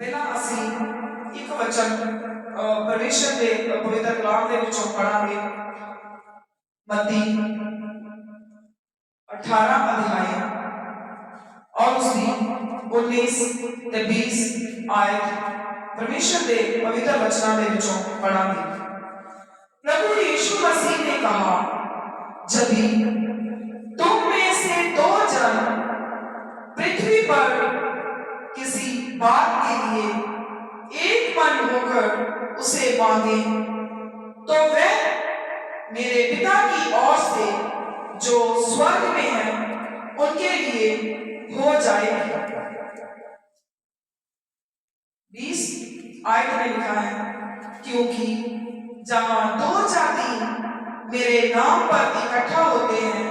बिना असी एक वचन परमेश्वर के पवित्र कलाम के विचों पढ़ांगे। मत्ती 18 अध्याय और उसकी 19 ते 20 आयत परमेश्वर के पवित्र वचना के विचों पढ़ांगे। प्रभु यीशु मसीह ने कहा, यदि तुम में से 2 जन पृथ्वी पर किसी बात के लिए एक मन होकर उसे मांगे तो वह मेरे पिता की ओर से जो स्वर्ग में है उनके लिए हो जाएगी। 20 आयत में लिखा है, क्योंकि जहां 2 जाति मेरे नाम पर इकट्ठा होते हैं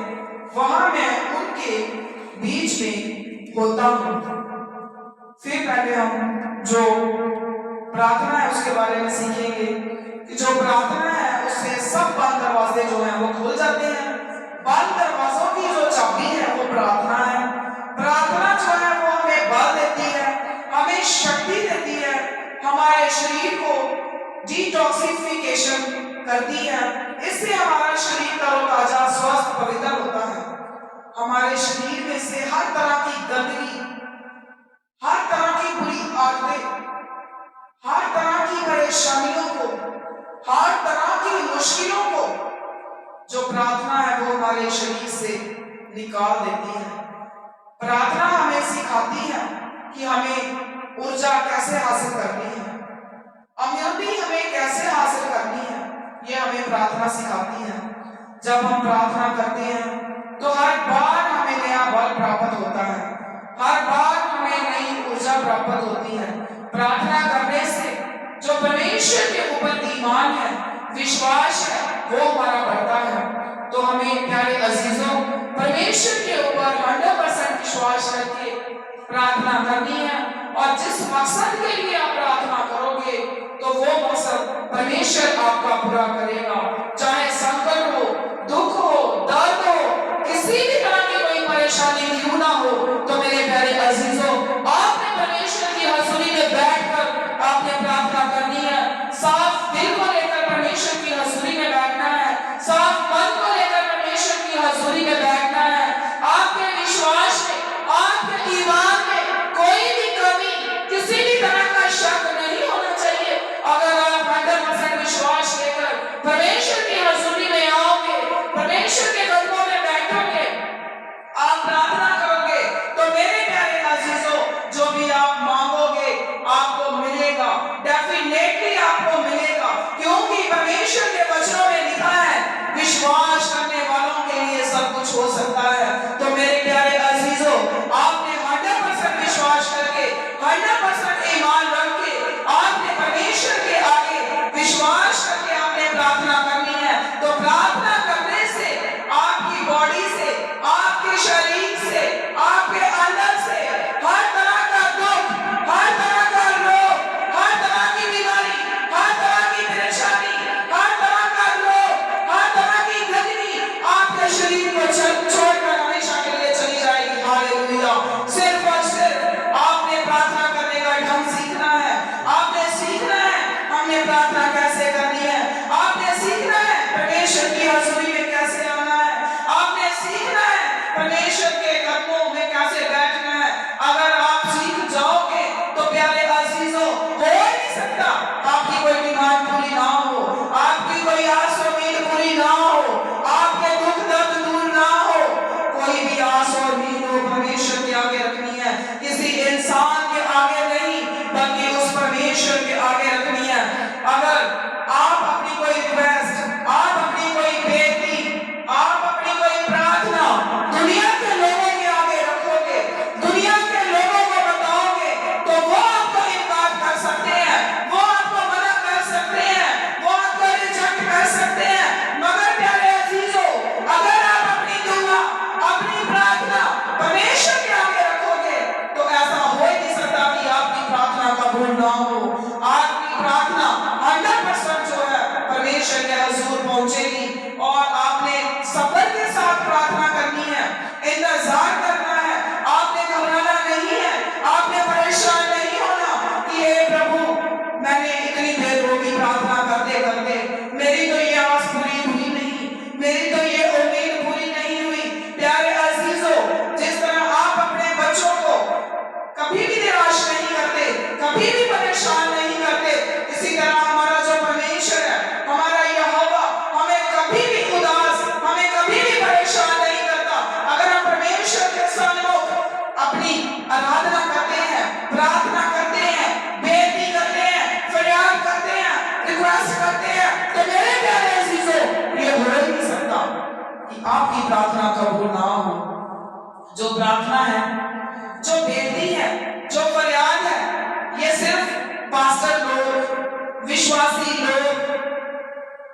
वहां मैं उनके बीच में होता हूं। फिर पहले हम जो प्रार्थना है उसके बारे में सीखेंगे कि जो प्रार्थना है उससे सब बंद दरवाजे जो हैं वो खुल जाते हैं। बंद दरवाजों की जो चाबी है वो प्रार्थना है। प्रार्थना जो है वो हमें बल देती है, हमें शक्ति देती है, हमारे शरीर को डिटॉक्सिफिकेशन करती है। इससे हमारा शरीर तरोताजा स्वस्थ पवित्र होता है। हमारे शरीर में से हर तरह की गंदगी, हर तरह की बुरी आदतें, हर तरह की परेशानियों को, हर तरह की मुश्किलों को जो प्रार्थना है वो हमारे शरीर से निकाल देती है। प्रार्थना हमें सिखाती है कि हमें ऊर्जा कैसे हासिल करनी है, इम्यूनिटी हमें कैसे हासिल करनी है, ये हमें प्रार्थना सिखाती है। जब हम प्रार्थना करते हैं तो हर बार हमें नया बल प्राप्त होता है, हर बार हमें नई ऊर्जा प्राप्त होती है। प्रार्थना करने से जो परमेश्वर के ऊपर ईमान है, विश्वास है, वो हमारा बढ़ता है। तो हमें प्यारे अजीजों परमेश्वर के ऊपर 100% विश्वास करके प्रार्थना करनी है और जिस मकसद के लिए आप प्रार्थना करोगे तो वो मकसद परमेश्वर आपका पूरा करेगा। चाहे संकट हो, दुख हो, दर्द हो, किसी भी तरह की कोई परेशानी क्यों ना हो, तो मेरे प्यारे अजीजों आपने परमेश्वर की हजूरी में बैठकर आपने प्रार्थना करनी है। साफ दिल को लेकर परमेश्वर की हजूरी में बैठना है, साफ मन को लेकर परमेश्वर की हजूरी में बैठना है। आपके विश्वास में, आपके ईमान में कोई भी कमी, किसी भी तरह का शक नहीं होना चाहिए। अगर आप 100% विश्वास लेकर परमेश्वर की हजूरी में आओगे, परमेश्वर के कदमों में बैठोगे, आप प्रार्थना करोगे, तो मेरे प्यारे अजीजों जो भी आप मांगोगे आपको मिलेगा, डेफिनेटली आपको मिलेगा, क्योंकि परमेश्वर के वचनों में लिखा है विश्वास करने वालों के लिए सब कुछ हो सकता है। तो मेरे प्यारे अजीजों आपने 100% विश्वास करके, 100% ईमान रख के आपने परमेश्वर के आगे विश्वास करके आपने प्रार्थना करनी है। तो प्रार्थना करने से आपकी बॉडी से, आपके शरीर से, आपके अंदर से हर तरह का दुख, हर तरह का रोग, हर तरह की बीमारी, हर तरह की परेशानी, हर तरह का रोग, हर तरह की गंदगी आपके शरीर को छोड़कर हमेशा के लिए चली जाएगी। हालेलुया। सिर्फ और सिर्फ आपने प्रार्थना करने का ढंग सीखना है। आपने सीखना है हमने प्रार्थना कैसे करनी है, आपने सीखना है परमेश्वर की हजूरी में कैसे आना है, आपने सीखना है परमेश्वर के कदमों में कैसे बैठना है। अगर आप सीख जाओगे तो प्यारे अजीजों हो ही नहीं सकता आपकी कोई डिमांड पूरी ना हो, आपकी कोई आस उम्मीद पूरी ना हो, आपके दुख दर्द दूर ना हो। कोई भी आस और उम्मीद हो परमेश्वर के आगे रखनी है, किसी इंसान के आगे नहीं बल्कि उस परमेश्वर के आगे रखनी है। अगर आप अपनी कोई रिक्वेस्ट, आप अपनी कोई बेनती, आप अपनी कोई प्रार्थना दुनिया के लोगों के आगे रखोगे, दुनिया के लोगों को बताओगे, तो वो आपको इनकार कर सकते हैं, वो आपको मना कर सकते हैं, वो आपको रिजेक्ट कर सकते हैं। मगर प्यारे अजीजों अगर आप अपनी दुआ, अपनी प्रार्थना परमेश्वर के आगे रखोगे तो ऐसा हो ही नहीं सकता कि आपकी प्रार्थना कबूल ना हो। आपकी प्रार्थना 100% जो है परमेश्वर के हुजूर पहुंचेगी। और आपने सब्र के साथ प्रार्थना करनी है, इंतजार करना है, आपने घबराना नहीं है, आपने परेशान नहीं होना कि जो प्रार्थना है, जो बेनती है, जो फरियाद है, ये सिर्फ पास्टर लोग, विश्वासी लोग,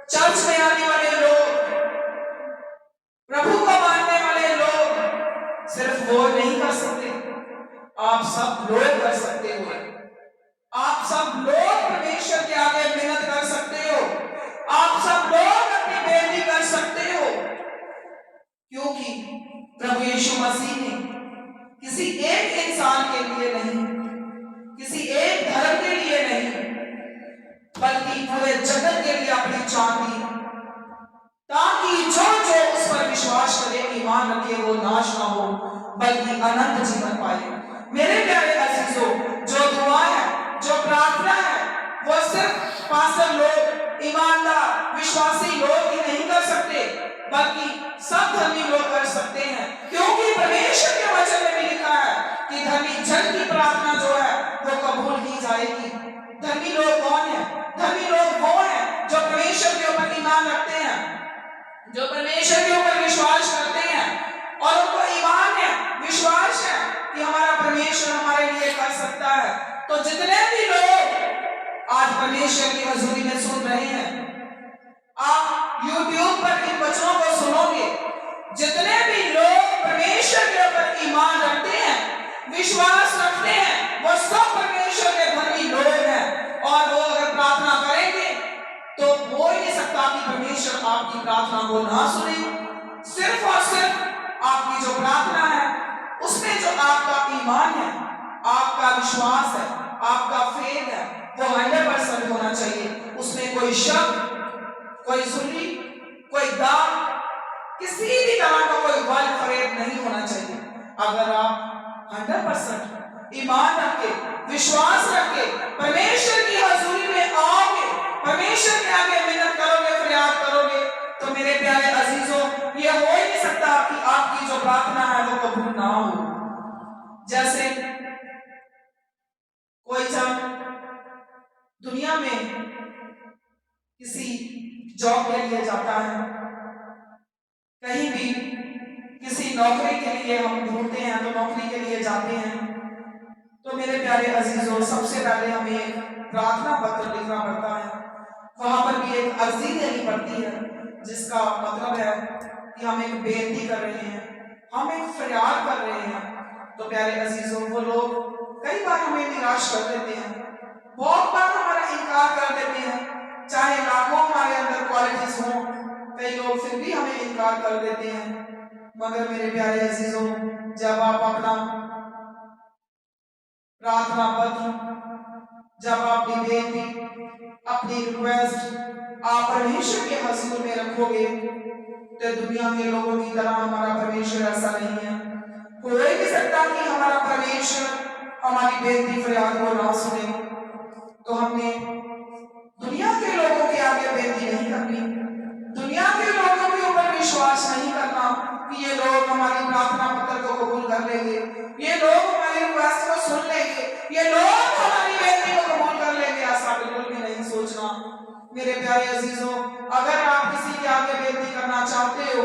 चर्च में आने वाले लोग, प्रभु को मानने वाले लोग सिर्फ वो नहीं कर सकते, आप सब लोग कर सकते हो। आप सब लोग परमेश्वर के आगे मिन्नत कर सकते हो, आप सब लोग अपनी बेनती कर सकते हो, क्योंकि प्रभु यीशु मसीह ने किसी एक इंसान के लिए नहीं, किसी एक धर्म के लिए नहीं, बल्कि पूरे जगत के लिए अपनी जान दी, ताकि जो जो उस पर विश्वास करे, ईमान रखे, वो नाश ना हो बल्कि अनंत जीवन पाए। मेरे प्यारे अजीजों, जो दुआ है, जो प्रार्थना है, वो सिर्फ पास्टर लोग, ईमानदार विश्वासी लोग ही नहीं कर सकते, बल्कि सब धर्मी लोग कर सकते हैं, क्योंकि परमेश्वर के वचन में भी लिखा है कि धर्मी जन की प्रार्थना जो है वो कबूल की जाएगी। धर्मी लोग कौन है? धर्मी लोग वो हैं जो परमेश्वर के ऊपर ईमान रखते हैं, जो परमेश्वर के ऊपर विश्वास करते हैं और उनको ईमान है, विश्वास है कि हमारा परमेश्वर हमारे लिए कर सकता है। तो जितने भी लोग आज परमेश्वर की हजूरी में सुन रहे हैं, आप YouTube पर इन वचनों को सुनोगे, जितने भी लोग परमेश्वर के ऊपर ईमान रखते हैं, विश्वास रखते हैं, वो सब परमेश्वर के धर्मी लोग हैं। और वो अगर प्रार्थना करेंगे तो हो ही नहीं सकता कि परमेश्वर आपकी प्रार्थना को ना सुने। सिर्फ और सिर्फ आपकी जो प्रार्थना है उसमें जो आपका ईमान है, आपका विश्वास है, आपका फेथ है, वो 100% होना चाहिए। उसमें कोई शक, कोई सुनी, कोई दाग, किसी भी तरह का कोई वल फरेब नहीं होना चाहिए। अगर आप 100% ईमान रख के, विश्वास रख के परमेश्वर की हजूरी में आओगे, परमेश्वर के आगे मिन्नत करोगे, फरियाद करोगे, तो मेरे प्यारे अजीजों, ये हो ही नहीं सकता कि आपकी जो प्रार्थना है वो कबूल ना हो। जैसे कोई जब दुनिया में किसी जॉब के लिए जाता है, कहीं भी किसी नौकरी के लिए हम ढूंढते हैं, तो नौकरी के लिए जाते हैं, तो मेरे प्यारे अजीजों, सबसे पहले हमें एक प्रार्थना पत्र लिखना पड़ता है। वहां पर भी एक अर्जी देनी पड़ती है, जिसका मतलब है कि हम एक बेनती कर रहे हैं, हम एक फरियाद कर रहे हैं। तो प्यारे अजीजों, वो लोग कई बार हमें निराश कर देते हैं, बहुत बार हमारा इनकार कर देते हैं, चाहे लाखों हमारे अंदर क्वालिटीज हों, कई लोग फिर भी हमें इनकार कर देते हैं। मगर मेरे प्यारे अजीजों, जब आप अपना प्रार्थना पत्र, जब अपनी बेनती, अपनी रिक्वेस्ट आप परमेश्वर के हजूर में रखोगे, तो दुनिया के लोगों की तरह हमारा परमेश्वर ऐसा नहीं है। हो ही नहीं सकता कि हमारा परमेश्वर हमारी बेनती फरियाद को ना सुने। तो हमने दुनिया के लोगों के आगे बेनती नहीं करनी, दुनिया के लोगों के ऊपर विश्वास नहीं करना कि ये लोग हमारी प्रार्थना पत्र को कबूल कर लेंगे, ये लोग हमारी रिक्वेस्ट को सुन लेंगे, ये लोग हमारी बेनती को कबूल कर लेंगे। ऐसा बिल्कुल भी नहीं सोचना। मेरे प्यारे अजीजों, अगर आप किसी के आगे बेनती करना चाहते हो,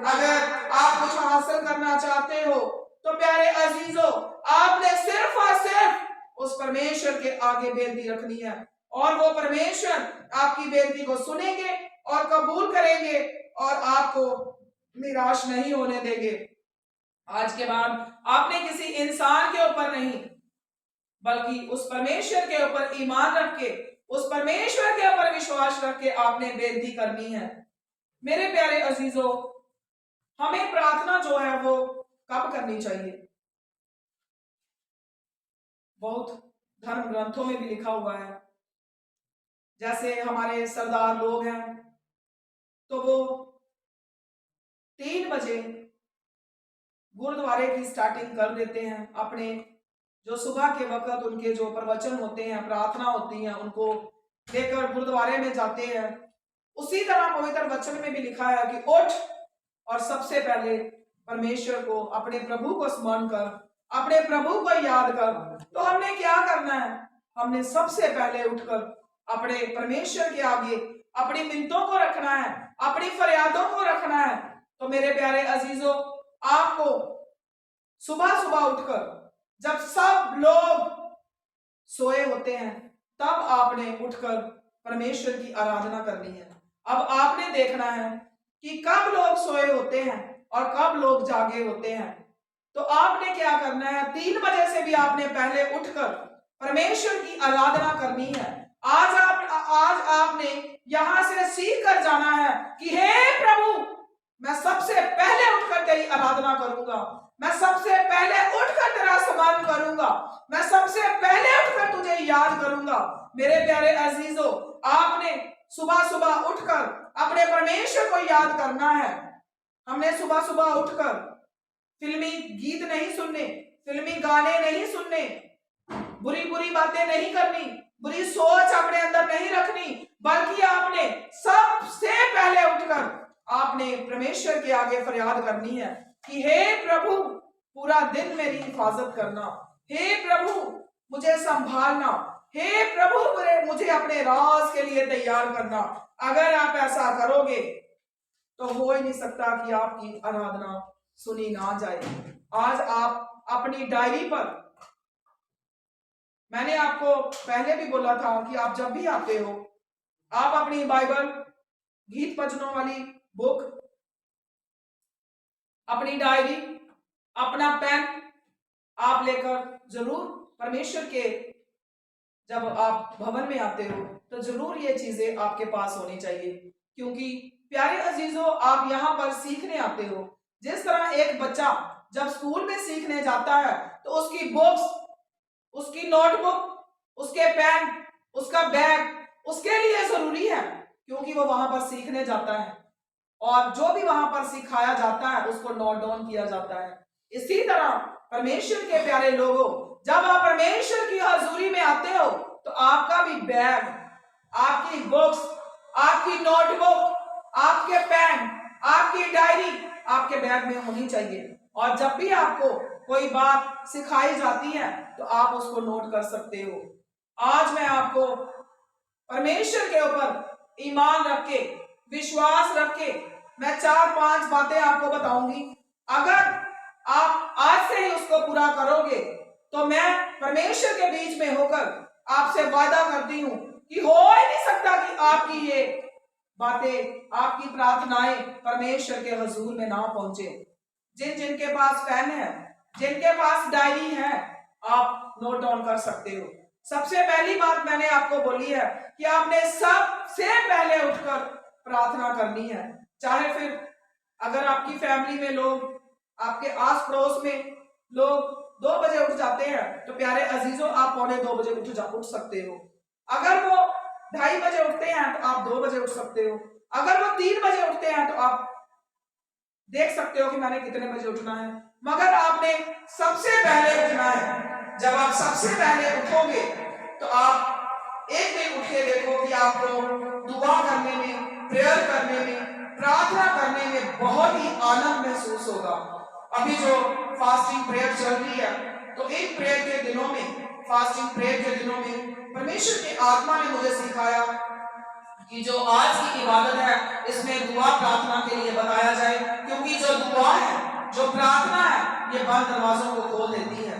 अगर आप कुछ हासिल करना चाहते हो, तो प्यारे अजीजों, आपने सिर्फ और सिर्फ उस परमेश्वर के आगे बेनती रखनी है, और वो परमेश्वर आपकी बेनती को सुनेंगे और कबूल करेंगे और आपको निराश नहीं होने देंगे। आज के बाद आपने किसी इंसान के ऊपर नहीं, बल्कि उस परमेश्वर के ऊपर ईमान रख के, उस परमेश्वर के ऊपर विश्वास रख के आपने बेनती करनी है। मेरे प्यारे अजीजों, हमें प्रार्थना जो है वो कब करनी चाहिए? बहुत धर्म ग्रंथों में भी लिखा हुआ है। जैसे हमारे सरदार लोग हैं, तो वो 3 बजे गुरुद्वारे की स्टार्टिंग कर देते हैं। अपने जो सुबह के वक्त उनके जो प्रवचन होते हैं, प्रार्थना होती है, उनको लेकर गुरुद्वारे में जाते हैं। उसी तरह पवित्र वचन में भी लिखा है कि उठ और सबसे पहले परमेश्वर को, अपने प्रभु को स्मरण कर, अपने प्रभु को याद कर। तो हमने क्या करना है? हमने सबसे पहले उठकर अपने परमेश्वर के आगे अपनी मिन्नतों को रखना है, अपनी फरियादों को रखना है। तो मेरे प्यारे अजीजों, आपको सुबह सुबह उठकर जब सब लोग सोए होते हैं तब आपने उठकर परमेश्वर की आराधना करनी है। अब आपने देखना है कि कब लोग सोए होते हैं और कब लोग जागे होते हैं। तो आपने क्या करना है, 3 बजे से भी आपने पहले उठकर परमेश्वर की आराधना करनी है। आज आपने यहां से सीख कर जाना है कि हे प्रभु, मैं सबसे पहले उठकर तेरी आराधना करूंगा, मैं सबसे पहले उठकर तेरा स्मरण करूंगा, मैं सबसे पहले उठकर तुझे याद करूंगा। मेरे प्यारे अजीजों, आपने सुबह सुबह उठकर अपने परमेश्वर को याद करना है। हमने सुबह सुबह उठकर फिल्मी गीत नहीं सुनने, फिल्मी गाने नहीं सुनने, बुरी बुरी बातें नहीं करनी, बुरी सोच अपने अंदर नहीं रखनी, बल्कि आपने सबसे पहले उठकर आपने परमेश्वर के आगे फरियाद करनी है कि हे प्रभु, पूरा दिन मेरी हिफाजत करना, हे प्रभु मुझे संभालना, हे प्रभु मुझे अपने राज के लिए तैयार करना। अगर आप ऐसा करोगे तो हो ही नहीं सकता कि आपकी आराधना सुनी ना जाए। आज आप अपनी डायरी पर, मैंने आपको पहले भी बोला था कि आप जब भी आते हो, आप अपनी बाइबल, गीत भजनों वाली बुक, अपनी डायरी, अपना पेन आप लेकर जरूर परमेश्वर के, जब आप भवन में आते हो तो जरूर ये चीजें आपके पास होनी चाहिए। क्योंकि प्यारे अजीजों, आप यहाँ पर सीखने आते हो। जिस तरह एक बच्चा जब स्कूल में सीखने जाता है तो उसकी बुक्स, उसकी नोटबुक, उसके पेन, उसका बैग उसके लिए जरूरी है, क्योंकि वो वहां पर सीखने जाता है और जो भी वहां पर सिखाया जाता है उसको नोट डाउन किया जाता है। इसी तरह परमेश्वर के प्यारे लोगों, जब आप परमेश्वर की हजूरी में आते हो तो आपका भी बैग, आपकी बुक्स, आपकी नोटबुक, आपके पेन, आपकी डायरी आपके बैग में होनी चाहिए। और जब भी आपको कोई बात सिखाई जाती है तो आप उसको नोट कर सकते हो। आज मैं आपको परमेश्वर के ऊपर ईमान रख के, विश्वास रख के मैं 4-5 बातें आपको बताऊंगी। अगर आप आज से ही उसको पूरा करोगे तो मैं परमेश्वर के बीच में होकर आपसे वादा करती हूं कि हो ही नहीं सकता कि आपकी ये बातें, आपकी प्रार्थनाएं परमेश्वर के हुजूर में ना पहुंचे। जिनके पास पेन है, जिनके पास डायरी है, आप नोट डाउन कर सकते हो। सबसे पहली बात मैंने आपको बोली है कि आपने सबसे पहले उठकर प्रार्थना करनी है। चाहे फिर अगर आपकी फैमिली में लोग, आपके आस पड़ोस में लोग 2 बजे उठ जाते हैं तो प्यारे अजीजों, आप 1:45 बजे उठ सकते हो। अगर वो 2:30 बजे उठते हैं तो आप 2 बजे उठ सकते हो। अगर वो 3 बजे उठते हैं तो आप देख सकते हो कि मैंने कितने बजे उठना है। मगर आपने सबसे पहले उठना है। जब आप सबसे पहले उठोगे तो आप एक दिन उठ के देखो कि आपको दुआ करने में, प्रेयर करने में, प्रार्थना करने में बहुत ही आनंद महसूस होगा। अभी जो फास्टिंग प्रेयर चल रही है तो इन प्रेयर के दिनों में, फास्टिंग प्रेयर के दिनों में परमेश्वर की आत्मा ने मुझे सिखाया कि जो आज की इबादत है इसमें दुआ प्रार्थना के लिए बताया जाए, क्योंकि जो दुआ है, जो प्रार्थना है, ये बंद दरवाजों को खोल देती है।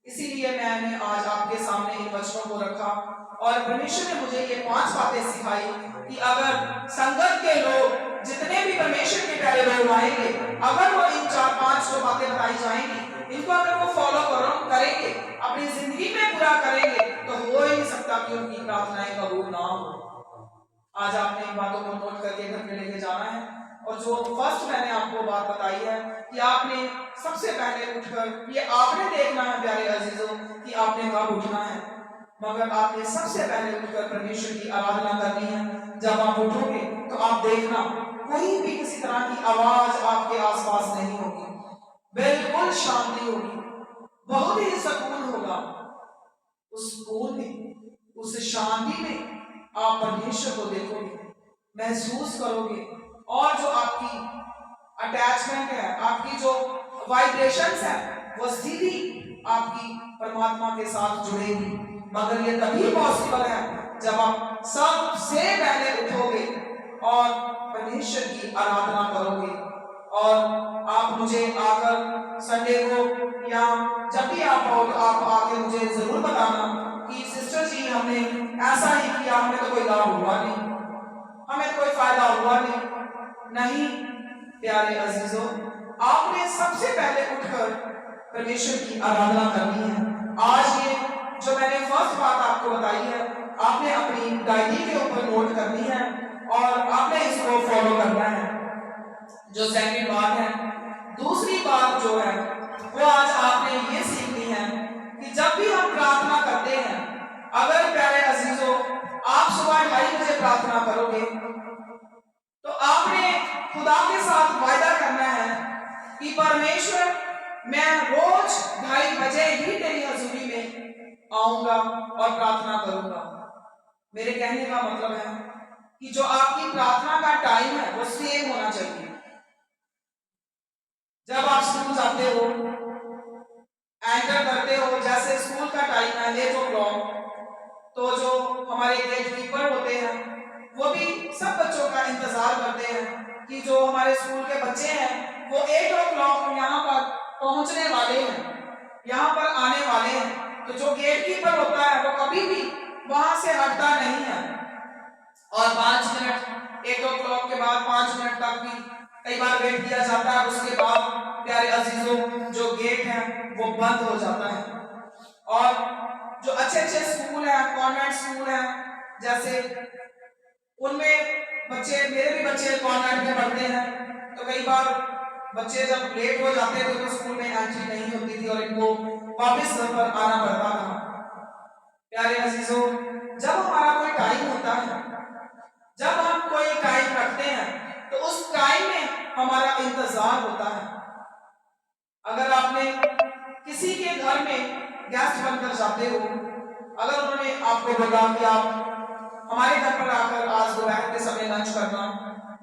इसीलिए मैंने आज आपके सामने इन वचनों को रखा और परमेश्वर ने मुझे ये 5 बातें सिखाई कि अगर संगत के लोग, जितने भी परमेश्वर के प्यारे लोग आएंगे, अगर वो इन 4-5 जो बातें बताई जाएंगी, इनको अगर वो फॉलो करेंगे, अपनी जिंदगी में पूरा करेंगे, तो हो ही नहीं सकता कि उनकी प्रार्थनाएं कबूल ना हो। आज आपने इन बातों को नोट करके घर में लेके जाना है। और जो फर्स्ट मैंने आपको बात बताई है कि आपने सबसे पहले उठकर, ये आपने देखना है प्यारे अजीजों कि आपने कब उठना है, मगर आपने सबसे पहले उठकर परमेश्वर की आराधना करनी है। जब आप उठोगे तो आप देखना कोई भी किसी तरह की आवाज आपके आसपास नहीं होगी, बिल्कुल शांति होगी, बहुत ही सुकून होगा। उस सुकून में, उस शांति में आप परमेश्वर को देखोगे, महसूस करोगे, और जो आपकी अटैचमेंट है, आपकी जो वाइब्रेशंस है, वो सीधी आपकी परमात्मा के साथ जुड़ेगी। मगर ये तभी पॉसिबल है जब आप सबसे पहले उठोगे और परमेश्वर की आराधना करोगे। और आप मुझे आकर संडे को या जब भी आप आओ तो आप आके मुझे जरूर बताना कि सिस्टर जी हमने ऐसा ही किया, हमें तो कोई लाभ हुआ नहीं, हमें कोई फायदा हुआ नहीं। प्यारे अजीजों, आपने सबसे पहले उठकर परमेश्वर की आराधना करनी है। आज ये जो मैंने फर्स्ट बात आपको बताई है, आपने अपनी डायरी के ऊपर नोट करनी है और आपने इसको फॉलो करना है। जो सेकंड बात है, दूसरी बात जो है वो आज आपने ये सीखनी है कि जब भी हम प्रार्थना करते हैं, अगर प्यारे अजीजों आप सुबह 2:30 बजे प्रार्थना करोगे तो आपने खुदा के साथ वायदा करना है कि परमेश्वर मैं रोज 2:30 बजे ही तेरी हजूरी में आऊंगा और प्रार्थना करूंगा। मेरे कहने का मतलब है कि जो आपकी प्रार्थना का टाइम है वो सेम होना चाहिए। जब आप स्कूल जाते हो, एंटर करते हो, जैसे स्कूल का टाइम है 8 o'clock, तो जो हमारे गेट कीपर होते हैं वो भी सब बच्चों का इंतजार करते हैं कि जो हमारे स्कूल के बच्चे हैं वो 8 o'clock यहाँ पर पहुंचने वाले हैं, यहाँ पर आने वाले हैं। तो जो गेट कीपर होता है वो कभी भी वहां से हटता नहीं है और 5 मिनट 8 o'clock के बाद 5 मिनट तक भी कई बार वेट किया जाता है। उसके बाद प्यारे अजीजों जो गेट है वो बंद हो जाता है। और जो अच्छे अच्छे स्कूल हैं, कॉन्वेंट स्कूल हैं, जैसे उनमें बच्चे, मेरे भी बच्चे कॉन्वेंट में पढ़ते हैं, तो कई बार बच्चे जब लेट हो जाते थे तो स्कूल में एंट्री नहीं होती थी और इनको वापस घर पर आना पड़ता था। प्यारे अजीजों, जब हमारा कोई टाइम होता है, जब हम कोई टाइम रखते हैं तो उस टाइम में हमारा इंतजार होता है। अगर आपने किसी के घर में गेस्ट बनकर जाते हो, अगर उन्होंने आपको बोला कि आप हमारे घर पर आकर आज दोपहर के समय लंच करना,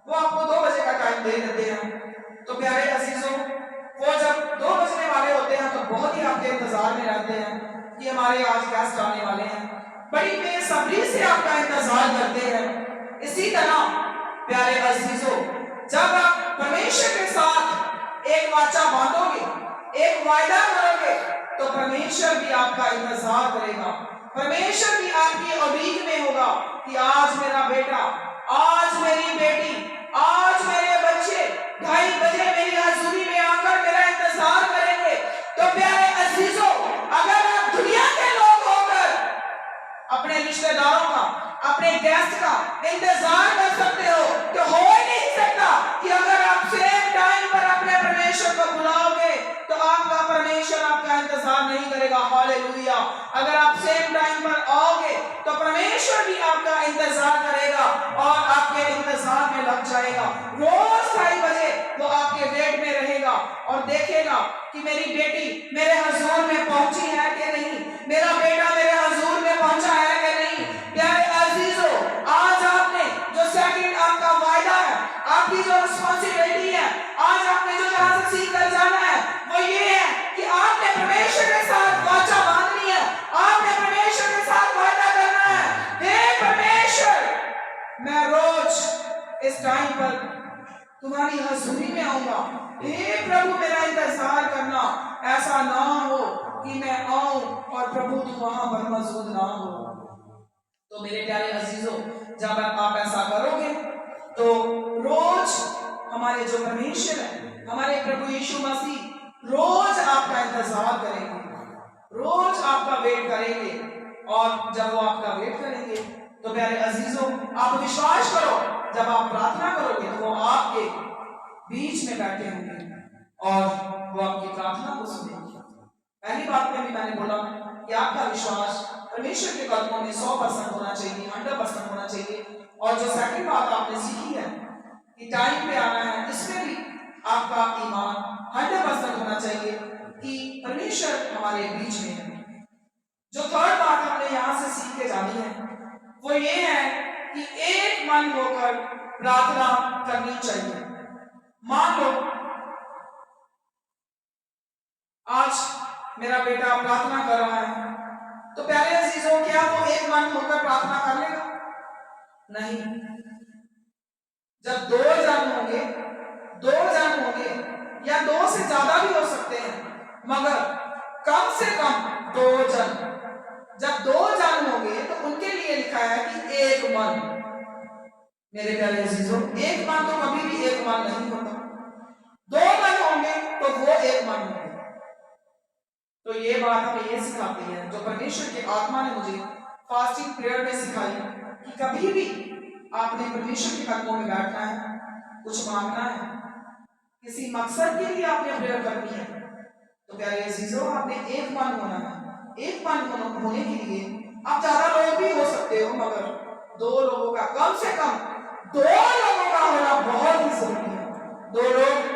वो आपको 2 बजे का टाइम दे देते हैं, तो प्यारे अजीजों वो जब 2 बजने वाले होते हैं तो बहुत ही आपके इंतजार में रहते हैं कि हमारे आज गेस्ट आने वाले हैं, बड़ी बेसब्री से आपका इंतजार करते हैं। इसी तरह प्यारे अजीजों, जब आप परमेश्वर के साथ एक वाचा बांधोगे, एक वायदा करोगे, तो परमेश्वर भी आपका इंतजार करेगा। परमेश्वर भी आपकी उम्मीद में होगा कि आज मेरा बेटा, आज मेरी बेटी, आज मेरे बच्चे 2:30 बजे मेरी हजूरी में आकर मेरा इंतजार करेंगे। तो प्यारे अजीजों, अगर आप दुनिया के लोग होकर अपने रिश्तेदारों का, अपने गेस्ट का इंतजार कर सकते हो, तो हो ही नहीं सकता कि अगर आप सेम टाइम पर अपने परमेश्वर को बुलाओगे तो आपका परमेश्वर आपका इंतजार नहीं करेगा। हालेलुया। अगर आप सेम टाइम पर आओगे तो परमेश्वर भी आपका इंतजार करेगा और आपके इंतजार में लग जाएगा। रोज 2:30 बजे वो आपके वेट में रहेगा और देखेगा कि मेरी बेटी मेरे हुजूर में पहुंची है कि नहीं, मेरा बेटा मेरे हुजूर में पहुंचा है कि नहीं। प्यारे अजीजों, आज आपने जो सेकंड आपका वायदा है, आपकी जो रिस्पॉन्सिबिलिटी है, आज आपने जो यहाँ से सीख कर जाना है वो ये है कि आपने परमेश्वर के साथ वाचा बांधनी है, आपने परमेश्वर के साथ वायदा करना है। हे परमेश्वर, मैं रोज इस टाइम पर तुम्हारी हजूरी में आऊंगा। हे प्रभु, मेरा इंतजार करना, ऐसा ना हो कि मैं आऊं और प्रभु तुम वहां पर मौजूद ना हो। तो मेरे प्यारे अजीजों, जब आप ऐसा करोगे तो रोज हमारे जो परमेश्वर है, हमारे प्रभु यीशु मसीह रोज आपका इंतजार करेंगे, रोज आपका वेट करेंगे। और जब वो आपका वेट करेंगे तो प्यारे अजीजों, आप विश्वास करो, जब आप प्रार्थना करोगे तो वो आपके बीच में बैठे होंगे और वो आपकी प्रार्थना को सुनेंगे। पहली बात में भी मैंने बोला कि आपका विश्वास परमेश्वर के कदमों में 100% होना चाहिए, 100% होना चाहिए। और जो सेकंड बात आपने सीखी है कि टाइम पे आना है, इसमें भी आपका ईमान 100% होना चाहिए कि परमेश्वर हमारे बीच में है। जो थर्ड बात हमने यहाँ से सीख के जानी है वो ये है कि एक मन होकर प्रार्थना करनी चाहिए। मान लो आज मेरा बेटा प्रार्थना कर रहा है, तो प्यारे अजीजों, क्या वो एक मन होकर प्रार्थना कर लेगा? नहीं। जब दो जन होंगे मगर कम से कम 2 जन। जब 2 जन होंगे तो उनके लिए लिखा है कि एक मन। मेरे प्यारे अजीजों, एक मन तो कभी भी एक मन नहीं होता। 2 मन होंगे तो वो एक मन होंगे। तो ये बात हमें ये सिखाती है, जो परमेश्वर की आत्मा ने मुझे फास्टिंग प्रेयर में सिखाई, कि कभी भी आपने परमेश्वर के कदमों में बैठना है, कुछ मांगना है, किसी मकसद के लिए आपने प्रेयर करनी है, तो प्यारे अजीजों आपने एक मन होना है। एक मन होने के लिए आप ज्यादा लोग भी हो सकते हो, मगर 2 लोगों का, कम से कम 2 लोगों का होना बहुत ही जरूरी है। 2 लोग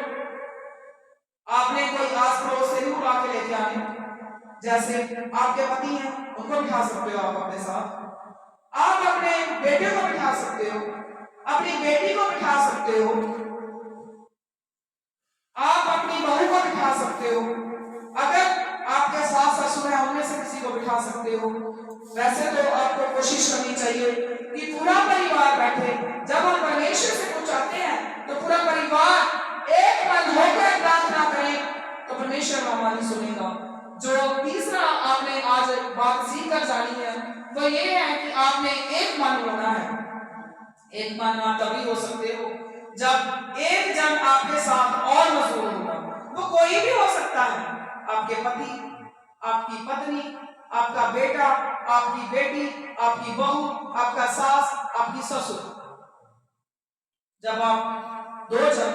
आपने कोई आस पड़ोस से भी बुला के लेके आने, जैसे आपके पति हैं उनको बिठा सकते हो आप अपने साथ, आप अपने बेटे को बिठा सकते हो, अपनी बेटी को बिठा सकते हो, आप अपनी बहू को बिठा सकते हो, अगर आपके सास ससुर हैं उनमें से किसी को बिठा सकते हो। वैसे तो आपको कोशिश करनी चाहिए कि पूरा परिवार बैठे। जब हम परमेश्वर से कुछ चाहते हैं तो पूरा परिवार एक मन होकर प्रार्थना करें तो परमेश्वर हमारी सुनेगा। जो तीसरा आपने आज बात सीख कर जानी है वो ये है कि आपने एक मन होना है। एक मन आप तभी हो सकते हो जब एक जन आपके साथ और मजबूत होगा। वो कोई भी हो सकता है, आपके पति, आपकी पत्नी, आपका बेटा, आपकी बेटी, आपकी बहू, आपका सास, आपकी ससुर। जब आप 2 जन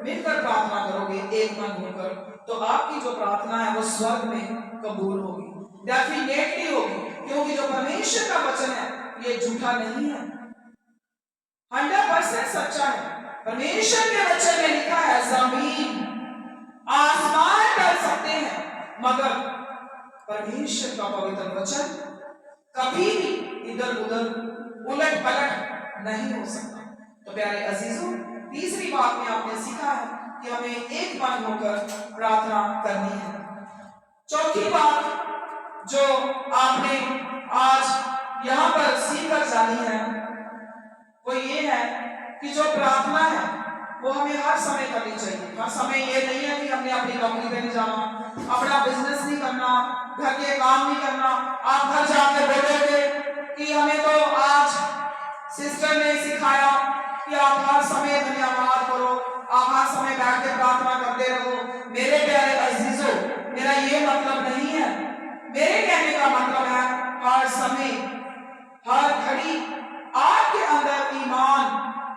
मिलकर प्रार्थना करोगे एक मन होकर, तो आपकी जो प्रार्थना है वो स्वर्ग में कबूल होगी, डेफिनेटली होगी, क्योंकि जो परमेश्वर का वचन है ये झूठा नहीं है, 100% सच्चा है। परमेश्वर के वचन में लिखा है जमीन आसमान टल सकते हैं, मगर परमेश्वर का पवित्र वचन कभी भी इधर उधर उलट पलट नहीं हो सकता। तो प्यारे अजीजों, तीसरी बात में आपने सीखा है कि हमें एक मन होकर प्रार्थना करनी है। चौथी बात जो आपने आज यहाँ पर सीख कर जानी है वो ये है कि जो प्रार्थना है वो हमें हर समय करनी चाहिए। हर समय ये नहीं है कि हमने अपनी नौकरी पे नहीं जाना, अपना बिजनेस नहीं करना, घर के काम नहीं करना। आप घर जाकर बोलोगे कि हमें तो आज सिस्टर ने सिखाया कि आप हर समय धन्यवाद करो, आप हर समय बैठ के प्रार्थना करते रहो। मेरे प्यारे अजीजों, मेरा ये मतलब नहीं है। मेरे कहने का मतलब है हर समय, हर घड़ी आपके अंदर ईमान,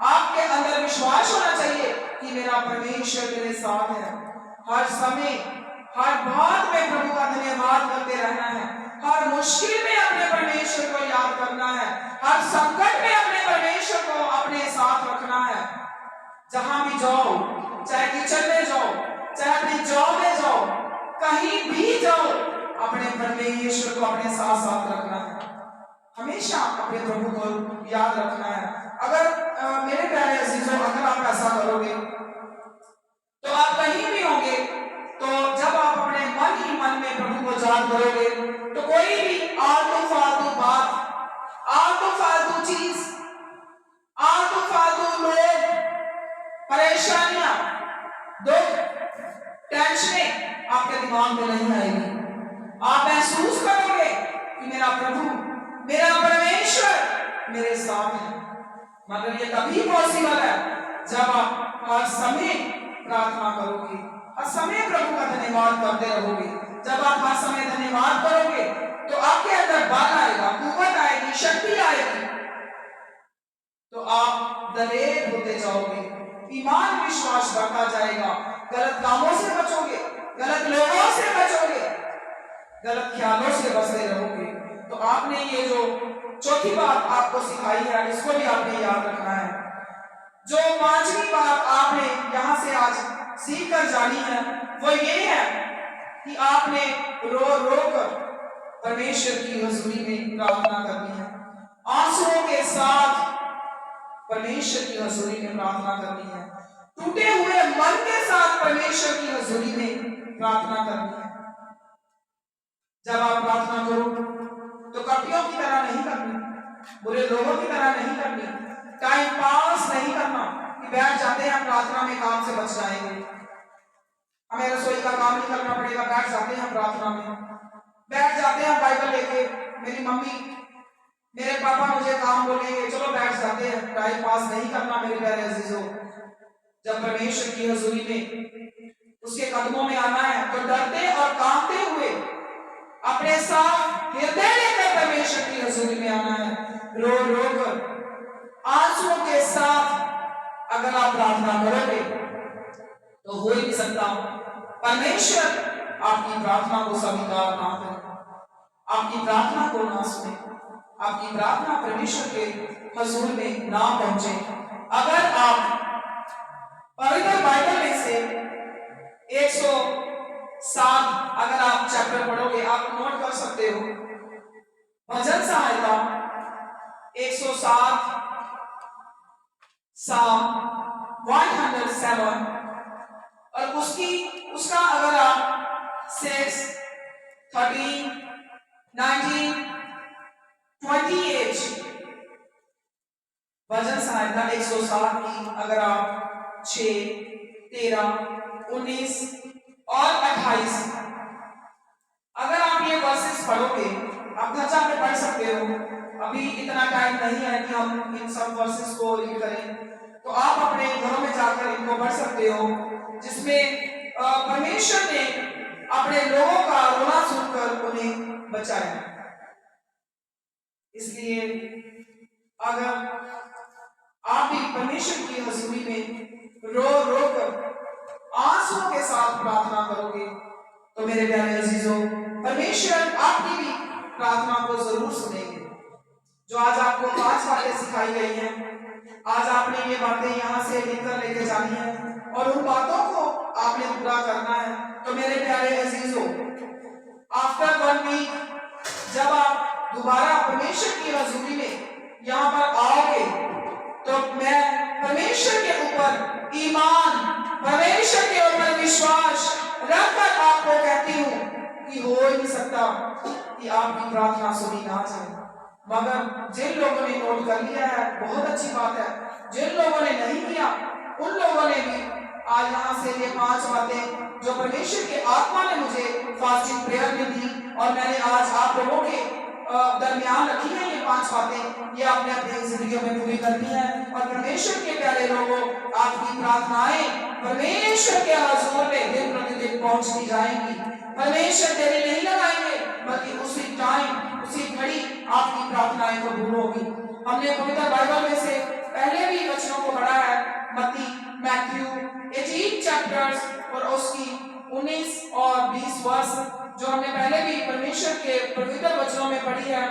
आपके अंदर विश्वास होना चाहिए कि मेरा परमेश्वर मेरे साथ है। हर समय, हर बात में प्रभु का धन्यवाद करते रहना है। हर मुश्किल में अपने परमेश्वर को याद करना है। हर संकट में अपने परमेश्वर को अपने साथ रखना है। जहां भी जाओ, चाहे किचन में जाओ, चाहे अपनी जॉब में जाओ, कहीं भी जाओ, अपने परमेश्वर को अपने साथ साथ रखना है। हमेशा अपने प्रभु को याद रखना है। अगर मेरे प्यारे अजीजों, अगर आप ऐसा करोगे तो आप कहीं भी होंगे, तो जब आप अपने मन ही मन में प्रभु को याद करोगे तो कोई भी आलतू फालतू बात, आलतू फालतू चीज, आलतू फालतू लोग, परेशानियां, दुख, टेंशनें आपके दिमाग में नहीं आएगी। आप महसूस करोगे कि मेरा प्रभु, मेरा परमेश्वर मेरे साथ है। मगर ये तभी पॉसिबल है जब आप हर समय प्रार्थना करोगे, हर समय प्रभु का धन्यवाद करते रहोगे। जब आप हर समय धन्यवाद करोगे तो आपके अंदर बल आएगा, कुव्वत आएगी, शक्ति आएगी, तो आप दलेर होते जाओगे, ईमान विश्वास बढ़ता जाएगा, गलत कामों से बचोगे, गलत लोगों से बचोगे, गलत ख्यालों से बचते रहोगे। तो आपने ये जो चौथी बात आपको सिखाई है, इसको भी आपने याद रखना है। जो 5वीं बात आपने यहाँ से आज सीख कर जानी है वो ये है कि आपने रो रो कर परमेश्वर की हुजूरी में प्रार्थना करनी है। आंसुओं के साथ परमेश्वर की हुजूरी में प्रार्थना करनी है। टूटे हुए मन के साथ परमेश्वर की हुजूरी में प्रार्थना करनी है। जब आप प्रार्थना करो तो कपियों की तरह नहीं करनी, बुरे लोगों की तरह नहीं करनी, टाइम पास नहीं करना कि बैठ जाते हैं प्रार्थना में, काम से बच जाएंगे। हमें रसोई का काम नहीं करना पड़ेगा, बैठ जाते हैं प्रार्थना में, बैठ जाते हैं बाइबल लेके। मेरी मम्मी मेरे पापा मुझे काम बोलेंगे, चलो बैठ जाते हैं, टाइम पास नहीं करना मेरे प्यारे अजीजों। जब परमेश्वर की हजूरी में उसके कदमों में आना है तो डरते और कांपते हुए अपने साथ हृदय लेकर परमेश्वर की हजूरी में आना है। रो रो कर आंसुओं के साथ अगर आप प्रार्थना करोगे तो हो ही नहीं सकता परमेश्वर आपकी प्रार्थना को स्वीकार ना करे, आपकी प्रार्थना को ना सुने, आपकी प्रार्थना परमेश्वर के हजूर में ना पहुंचे। अगर आप पवित्र बाइबल में से 107 अगर आप चैप्टर पढ़ोगे, आप नोट कर सकते हो, भजन सहायता 107 Psalm 107 और उसका अगर आप 6, 13, 19, 28 भजन सहायता 107 की अगर आप 6, 13, 19 और 28 अगर आप ये वर्सेस पढ़ोगे, आप घर जाके पढ़ सकते हो, अभी इतना टाइम नहीं है कि हम इन सब वर्सेस को रीड करें, तो आप अपने घरों में जाकर इनको पढ़ सकते हो, जिसमें परमेश्वर ने अपने लोगों का रोना सुनकर उन्हें बचाया। इसलिए अगर आप भी परमेश्वर की हजूरी में रो रो कर आंसुओं के साथ प्रार्थना करोगे तो मेरे प्यारे अजीजों, परमेश्वर आपकी भी प्रार्थना को जरूर सुनेंगे। जो आज आपको 5 बातें सिखाई गई हैं, आज आपने ये बातें यहाँ से लेकर लेके जानी है और उन बातों को आपने पूरा करना है। तो मेरे प्यारे अजीजों, आफ्टर 1 वीक जब आप दोबारा परमेश्वर की हजूरी में यहाँ पर आओगे तो मैं परमेश्वर के ऊपर ईमान, परमेश्वर के ऊपर विश्वास रखकर आपको कहती हूँ कि हो ही नहीं सकता कि आपकी प्रार्थना सुनी ना जाए। मगर जिन लोगों ने नोट कर लिया है बहुत अच्छी बात है, जिन लोगों ने नहीं किया उन लोगों ने भी आज यहाँ से ये 5 बातें जो परमेश्वर के आत्मा ने मुझे फास्टिंग प्रेयर में दी और मैंने आज आप लोगों के दरमियान रखी है, ये 5 बातें ये आपने अपनी जिंदगी में पूरी करनी है। और परमेश्वर के प्यारे लोगों, आपकी प्रार्थनाएं परमेश्वर के हजूर में दिन प्रतिदिन पहुंचती जाएंगी। परमेश्वर देरी नहीं लगाएंगे, बल्कि उसी टाइम उसी घड़ी आपकी प्रार्थनाएं कबूल होगी। हमने पवित्र बाइबल में से पहले भी वचनों को पढ़ा है, मत्ती, मैथ्यू 18 चैप्टर्स और उसकी 19 और 20 वर्ष जो हमने पहले भी परमेश्वर के पवित्र वचनों में पढ़ी है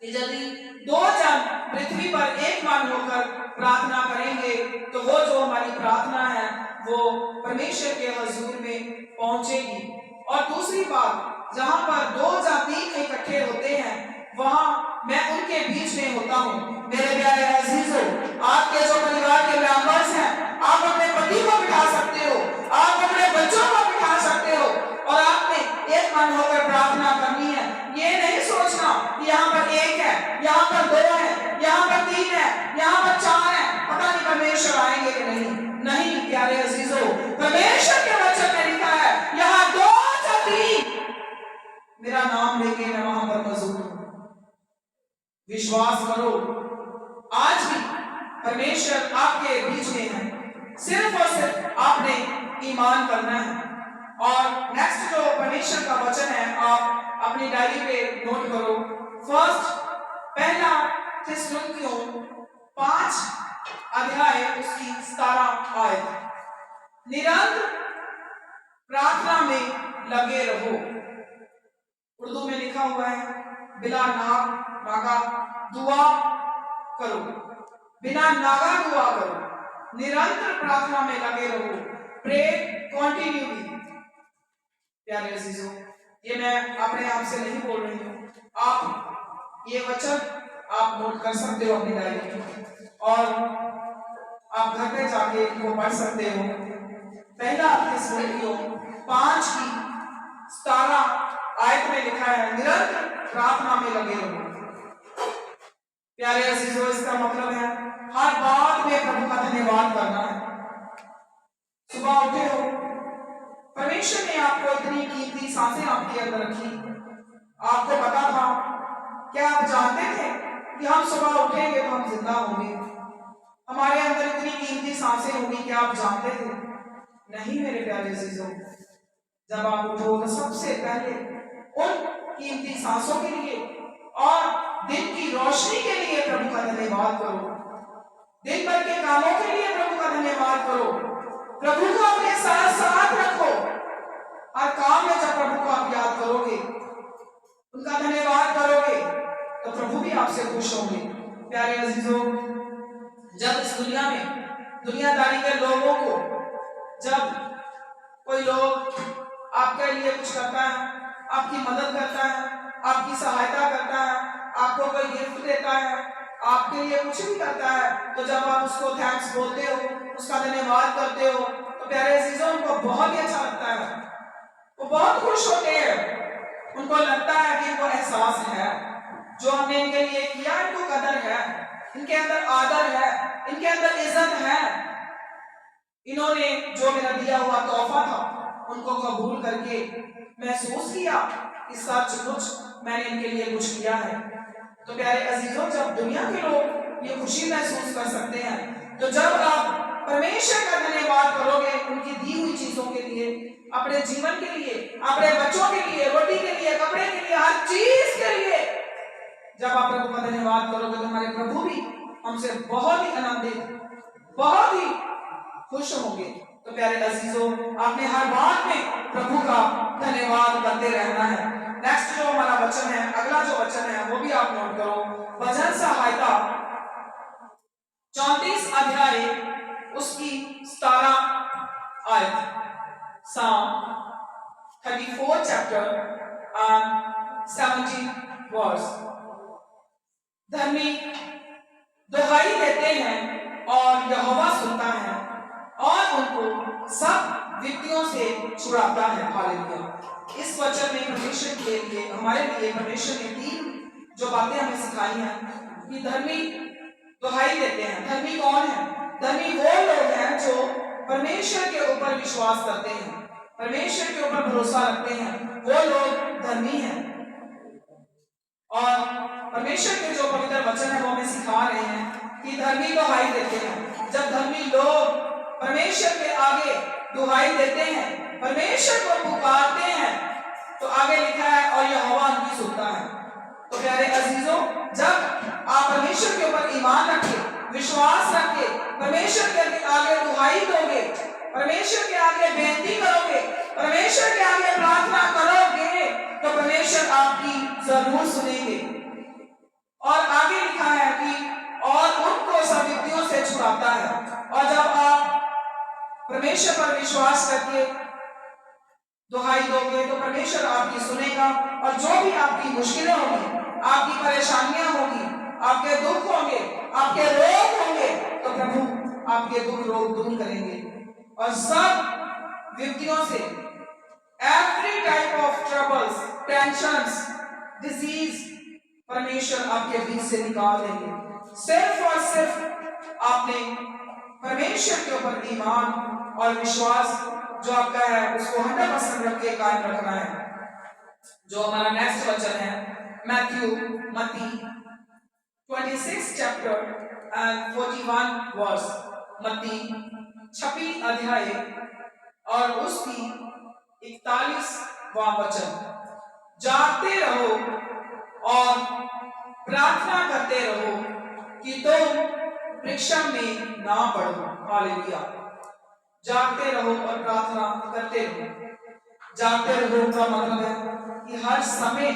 कि यदि 2 जन पृथ्वी पर एक मन होकर प्रार्थना करेंगे तो वो जो हमारी प्रार्थना है वो परमेश्वर के हजूर में पहुंचेगी। और दूसरी बात, जहां पर 2 या 3 इकट्ठे होते हैं वहां मैं उनके बीच में होता हूं। मेरे प्यारे अजीजों, आपके जो परिवार के मेंबर्स हैं, आप अपने पति को बिठा सकते हो, आप अपने बच्चों को बिठा सकते हो और आपने एक मन होकर प्रार्थना करनी है। ये नहीं सोचना कि यहाँ पर 1 है, यहाँ पर 2 है, यहाँ पर 3 है, यहाँ पर 4 है, पता नहीं परमेश्वर आएंगे कि नहीं। नहीं प्यारे अजीजों, परमेश्वर के वचन में लिखा है यहाँ 2 या 3 मेरा नाम लेके मैं वहां पर मौजूद हूं। विश्वास करो, आज भी परमेश्वर आपके बीच में है, सिर्फ और सिर्फ आपने ईमान करना है। और नेक्स्ट जो परमेश्वर का वचन है आप अपनी डायरी पे नोट करो, पहला थिस्सलुनीकियों 5 अध्याय उसकी 17 आयत, निरंतर प्रार्थना में लगे रहो। उर्दू में लिखा हुआ है बिना नागा दुआ करो, बिना नागा दुआ करो, निरंतर प्रार्थना में लगे रहो, प्रे कॉन्टिन्यूली। प्यारे अजीजों, ये मैं अपने आप से नहीं बोल रही हूँ, आप ये वचन आप नोट कर सकते हो अपनी डायरी में और आप घर पे जाके इनको पढ़ सकते हो। पहला थिस्सलुनीकियों 5 की 17 आयत में लिखा है निरंतर प्रार्थना में लगे रहो। प्यारे अजीजों, इसका मतलब है हर बात में प्रभु का धन्यवाद करना है। सुबह उठे हो, परमेश्वर ने आपको इतनी कीमती सांसें आपके अंदर रखी, आपको पता था? क्या आप जानते थे कि हम सुबह उठेंगे तो हम जिंदा होंगे? हमारे अंदर इतनी कीमती सांसें होंगी, क्या आप जानते थे? नहीं मेरे प्यारे अजीजों, जब आप उठो तो सबसे पहले उन कीमती सांसों के लिए और दिन की रोशनी के लिए प्रभु का धन्यवाद करो। दिन भर के कामों के लिए प्रभु का धन्यवाद करो। प्रभु को अपने साथ साथ रखो। हर काम में जब प्रभु को आप याद करोगे, उनका धन्यवाद करोगे, तो प्रभु भी आपसे खुश होंगे। प्यारे अजीजों, जब इस दुनिया में दुनियादारी के लोगों को, जब कोई लोग आपके लिए कुछ करता है, आपकी मदद करता है, आपकी सहायता करता है, आपको कोई गिफ्ट देता है, आपके लिए कुछ भी करता है, तो जब आप उसको थैंक्स बोलते हो, उसका धन्यवाद करते हो, तो प्यारे अजीजों उनको बहुत ही अच्छा लगता है। वो बहुत खुश होते हैं। उनको लगता है कि इनको एहसास है जो हमने इनके लिए किया, इनको कदर है, इनके अंदर आदर है, इनके अंदर इज्जत है। इन्होंने जो मेरा दिया हुआ तोहफा था उनको कबूल करके महसूस किया कि सचमुच मैंने इनके लिए कुछ किया है। तो प्यारे अजीजों, जब दुनिया के लोग ये खुशी महसूस कर सकते हैं, तो जब आप परमेश्वर का धन्यवाद करोगे उनकी दी हुई चीजों के लिए, अपने जीवन के लिए, अपने बच्चों के लिए, रोटी के लिए, कपड़े के लिए, हर चीज के लिए, जब आप प्रभु का धन्यवाद करोगे तो हमारे प्रभु भी हमसे बहुत ही आनंदित, बहुत ही खुश होंगे। तो प्यारे अजीजों, आपने हर बात में प्रभु का धन्यवाद करते रहना है। नेक्स्ट जो हमारा वचन है, अगला जो वचन है वो भी आप नोट करो। भजन संहिता 34 अध्याय उसकी 17 आयत, Psalm 34 chapter and 17 verse। धर्मी दुहाई देते हैं और यहोवा सुनता है और उनको सब विपत्तियों से छुड़ाता है। हालेलुया। इस वचन में परमेश्वर के लिए, हमारे लिए परमेश्वर ने 3 जो बातें हमें सिखाई हैं कि धर्मी दुहाई देते हैं। धर्मी कौन है? धर्मी वो लोग हैं जो परमेश्वर के ऊपर विश्वास करते हैं, परमेश्वर के ऊपर भरोसा रखते हैं, वो लोग धर्मी हैं। और परमेश्वर के जो पवित्र वचन है वो हमें सिखा रहे हैं कि धर्मी दुहाई देते हैं। जब धर्मी लोग परमेश्वर के आगे दुहाई देते हैं, परमेश्वर को पुकारते हैं, तो आगे लिखा है और यहोवा उनकी सुनता है। तो प्यारे अजीजों, जब आप परमेश्वर के ऊपर ईमान रखे, विश्वास रखे, परमेश्वर के आगे दुहाई दोगे, परमेश्वर के आगे बेनती करोगे, परमेश्वर के आगे प्रार्थना करोगे, तो परमेश्वर आपकी जरूर सुनेंगे। और आगे लिखा है कि और उनको सब विपत्तियों से छुड़ाता है। और जब आप परमेश्वर पर विश्वास करके दुहाई दोगे तो परमेश्वर आपकी सुनेगा, और जो भी आपकी मुश्किलें होंगी, आपकी परेशानियां होंगी, आपके दुख होंगे, आपके रोग होंगे, तो प्रभु आपके दुख रोग दूर करेंगे। और सब विपत्तियों से, every type of troubles, tensions, disease, परमेश्वर आपके बीच से निकाल देंगे। सिर्फ और सिर्फ आपने परमेश्वर के ऊपर ईमान और विश्वास जो आपका है उसको 100% रख के कायम रखना है। जो हमारा नेक्स्ट वचन है, मत्ती 26 चैप्टर एंड 41 वर्स। मत्ती 26 अध्याय और उसकी 41वां वचन। जागते रहो और प्रार्थना करते रहो कि तुम परीक्षा में ना पड़ो। हालेलुया। जागते रहो और प्रार्थना करते रहो। जागते रहो का मतलब है कि हर समय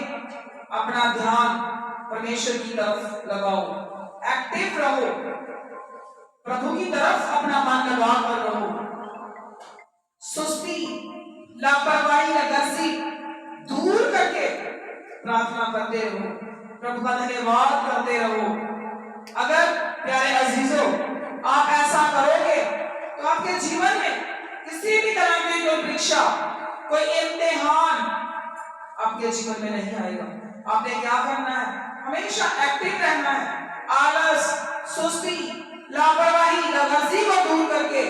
अपना ध्यान परमेश्वर की तरफ लगाओ, एक्टिव रहो, प्रभु की तरफ अपना मन लगा कर रहो। सुस्ती, लापरवाही, लगर्जी दूर करके प्रार्थना करते रहो, प्रभु का धन्यवाद करते रहो। अगर प्यारे अजीजों आप ऐसा करोगे तो आपके जीवन में किसी भी तरह की कोई परीक्षा, कोई इम्तिहान आपके जीवन में नहीं आएगा। आपने क्या करना है? हमेशा एक्टिव रहना है। आलस, सुस्ती, लापरवाही, लगर्जी को दूर करके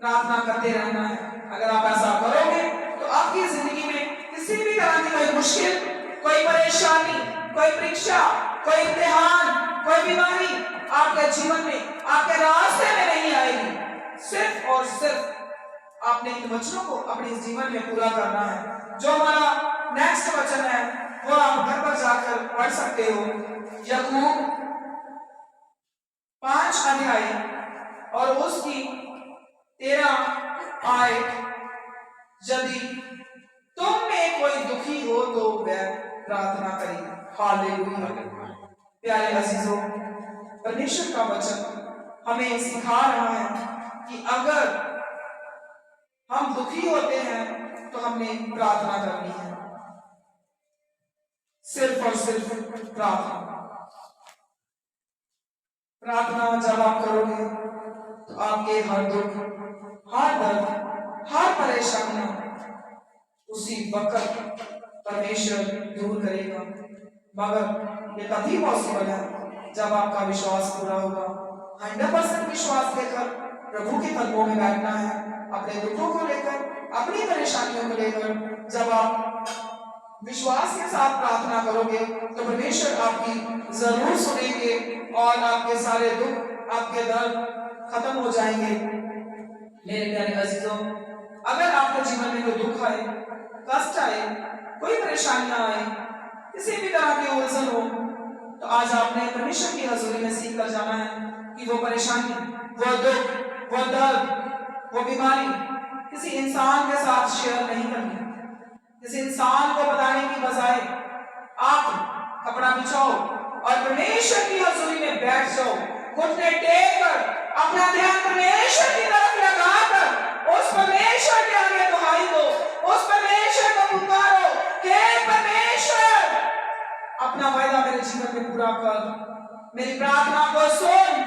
प्रार्थना करते रहना है। अगर आप ऐसा करोगे मुश्किल, कोई परेशानी, कोई परीक्षा, कोई इम्तिहान, कोई बीमारी आपके जीवन में, आपके रास्ते में नहीं आएगी। सिर्फ और सिर्फ आपने इन वचनों को अपने जीवन में पूरा करना है। जो हमारा नेक्स्ट वचन है वो आप घर पर जाकर पढ़ सकते हो। याकूब 5 अध्याय और उसकी 13 आयत, यदि तुम में कोई दुखी हो तो वह प्रार्थना करे। हालेलुया। प्यारे अजीजों, परमेश्वर का वचन हमें सिखा रहा है कि अगर हम दुखी होते हैं तो हमने प्रार्थना करनी है, सिर्फ और सिर्फ प्रार्थना। प्रार्थना जब आप करोगे तो आपके हर दुख, हर दर्द, हर परेशानियां उसी वक्त परमेश्वर दूर करेगा। मगर ये तभी पॉसिबल है जब आपका विश्वास पूरा होगा। 100% विश्वास लेकर प्रभु के कदमों में बैठना है, अपने दुखों को लेकर, अपनी परेशानियों को लेकर। जब आप विश्वास के साथ प्रार्थना करोगे तो परमेश्वर आपकी जरूर सुनेंगे और आपके सारे दुख, आपके दर्द खत्म हो जाएंगे। मेरे प्यारे अजीजों, अगर आपके जीवन में कोई दुख आए, कष्ट आए, कोई परेशानियां आए, किसी भी तरह की उलझन हो, तो आज आपने परमेश्वर की हजूरी में सीख कर जाना है कि वो परेशानी, वो दुख, वो दर्द, वो बीमारी किसी इंसान के साथ शेयर नहीं करनी। किसी इंसान को बताने की बजाय आप कपड़ा बिछाओ और परमेश्वर की हजूरी में बैठ जाओ, घुटने टेक कर अपना ध्यान परमेश्वर की तरफ लगाकर उस परमेश्वर के आगे दुहाई दो, उस परमेश्वर को पुकारो, हे परमेश्वर अपना वायदा मेरे जीवन में पूरा कर, मेरी प्रार्थना को सुन,